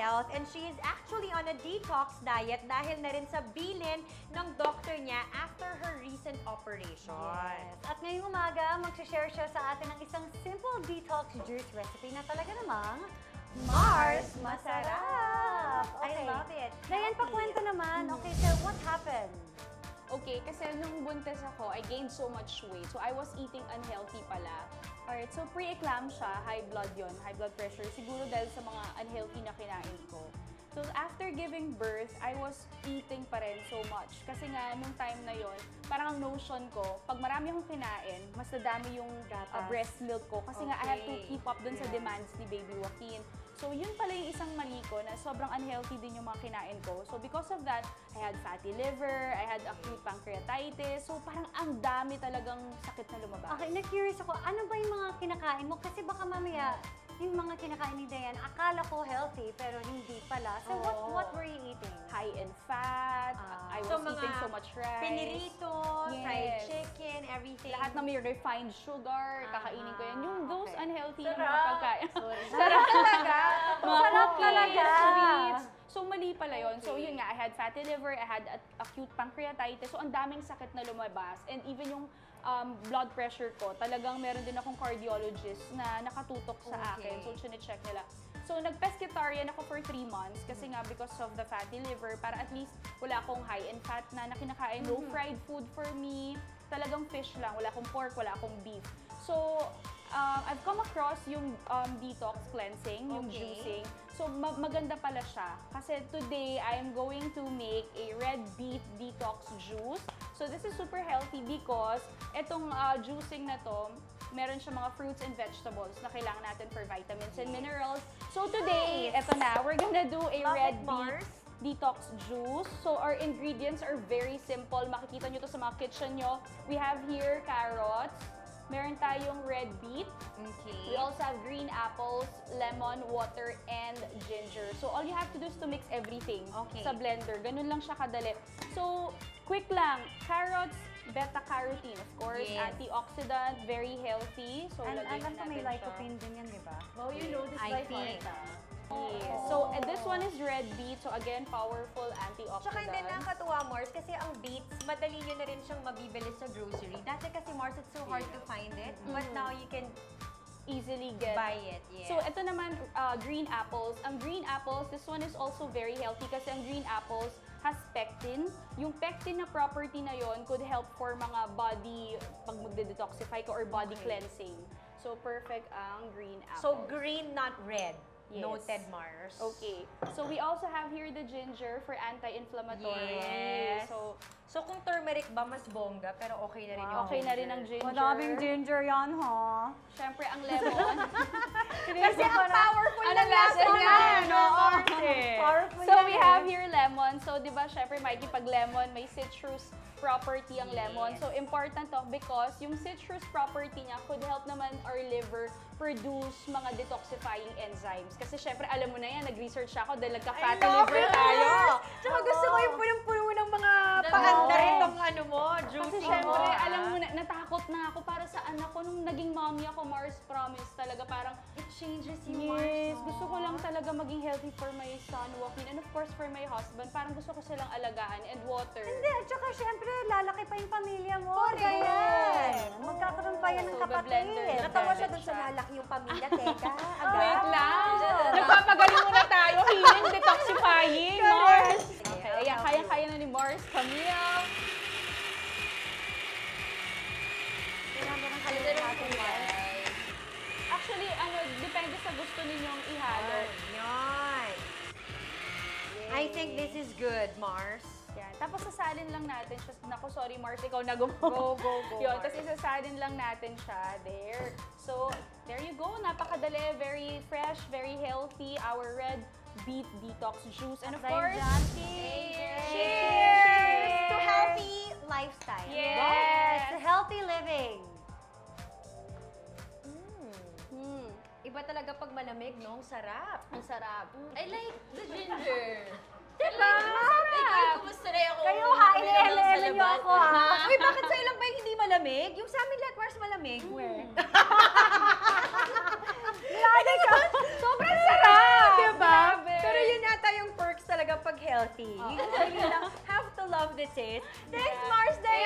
health and she is actually on a detox diet dahil na rin sa bilin ng doctor niya after her recent operation. Yes. At ngayong umaga, mag-share siya sa atin ng isang simple detox juice recipe na talaga namang Mars Masarap! Okay. I love it. Dayan, pakwento naman. Okay, so what happened? Okay, kasi nung buntis ako, I gained so much weight. So, I was eating unhealthy pala. Alright, so pre-eclampsia, high blood yon, high blood pressure. Siguro dahil sa mga unhealthy na kinain ko. So, after giving birth, I was eating pa rin so much. Kasi nga, nung time na yon, parang ang notion ko, pag marami akong kinain, mas nadami yung breast milk ko. Kasi nga, I have to keep up dun sa demands ni Baby Joaquin. So, yun pala yung isang mali ko na sobrang unhealthy din yung mga kinain ko. So, because of that, I had fatty liver, I had acute pancreatitis. So, parang ang dami talagang sakit na lumabas. Okay, na-curious ako, ano ba yung mga kinakain mo? Kasi baka mamaya, yung mga kinakain ni Dayan, akala ko healthy, pero hindi pala. So, what were you eating? High in fat, I was eating so much rice. Pinirito, fried chicken, everything. Lahat na may refined sugar, kakainin ko yan. Yung those unhealthy na mga Sarap. pagkain. Sarap talaga. Sarap talaga. Sweets. So, mali pala yun. So, yun nga, I had fatty liver, I had acute pancreatitis. So, ang daming sakit na lumabas. And even yung blood pressure ko, talagang meron din akong cardiologist na nakatutok sa akin. So, chine-check nila. So, nag-pescatarian ako for 3 months kasi nga because of the fatty liver, para at least wala akong high in fat na kinakain. No fried food for me. Talagang fish lang. Wala akong pork, wala akong beef. So, I've come across yung detox cleansing, yung juicing. So, maganda pala siya. Kasi today, I'm going to make a red beet detox juice. So, this is super healthy because itong juicing na to, meron siya mga fruits and vegetables na kailangan natin for vitamins and minerals. So, today, eto na, we're gonna do a red beet detox juice. So, our ingredients are very simple. Makikita nyo to sa mga kitchen nyo. We have here carrots. Meron tayong red beet. We also have green apples, lemon, water, and ginger. So, all you have to do is to mix everything sa blender. Ganun lang siya kadali. So, quick lang. Carrots, beta-carotene, of course. Antioxidant, very healthy. So, lagyan alam ko natin may siya. lycopene din yan, di ba? Oh, you know this by heart. So, this one is red beet. So, again, powerful antioxidant. Tsaka hindi nakakatuwa, Mars, kasi ang beets, madali nyo na rin siyang mabibili sa grocery. Dati kasi, Mars, it's so hard to find it. But now, you can easily get. Buy it, So, ito naman, green apples. Ang green apples, this one is also very healthy kasi ang green apples has pectin. Yung pectin na property na yon could help for mga body, pag magde-detoxify ka or body cleansing. So, perfect ang green apples. So, green, not red. Yes. Noted, Mars. Okay. So, we also have here the ginger for anti-inflammatory. Yes. So, kung turmeric ba, mas bongga, pero okay na rin yung okay na rin ang ginger. Madaming ginger yan, ha? Siyempre, ang lemon. Kasi ang powerful na lasa niya, no? Powerful So, we have here lemon. So, di ba, syempre, Mikey, pag lemon, may citrus property ang lemon. So, important to because yung citrus property niya could help naman our liver produce mga detoxifying enzymes. Kasi syempre, alam mo na yan, nag-research ako dahil nagka-fatty liver tayo. Tsaka gusto ko yung punong-puno ng mga paanda rin tong ano mo, juicy Kasi syempre, alam mo, natakot na ako para sa anak ko. Nung naging mommy ako, Mars, promise talaga, parang it changes you, Mars. yes, gusto ko lang talaga maging healthy for my son, Joaquin, and of course for my husband. Parang gusto ko silang alagaan and water. Hindi, at saka syempre, lalaki pa yung pamilya mo. Correct. Magkakaroon pa yan ng So, kapatid. be-blender. Natawa siya dun sa lalaki yung pamilya, teka. Wait lang. Nagpapagaling muna tayo. Healing, detoxifying. Mars. Okay, ayan, kaya-kaya na ni Mars. Camille. Kailangan ng kalimutan yan. Actually, depende sa gusto ninyong ihalo. Yan. I think this is good, Mars. Yan. Tapos sasalin lang natin siya. Naku, sorry Mars, ikaw na go. Go. Yun, tapos isasalin lang natin siya. There. So, there you go. Napakadali. Very fresh, very healthy. Our red beet detox juice. And of course, Cheers to healthy lifestyle. Yes. To healthy living. Iba talaga pag malamig, no? Sarap. Ang sarap. I like the ginger. Diba? Ikaw, kumusta na ako? Kayo ha, iniele-ele niyo ako ha. Uy, bakit sa'yo lang ba yung hindi malamig? Yung sa amin lahat, Mars, malamig. Where? Lagi ka. Sobrang sarap! Diba? Pero yun healthy. You lang have to love the taste. Thanks, Mars Day!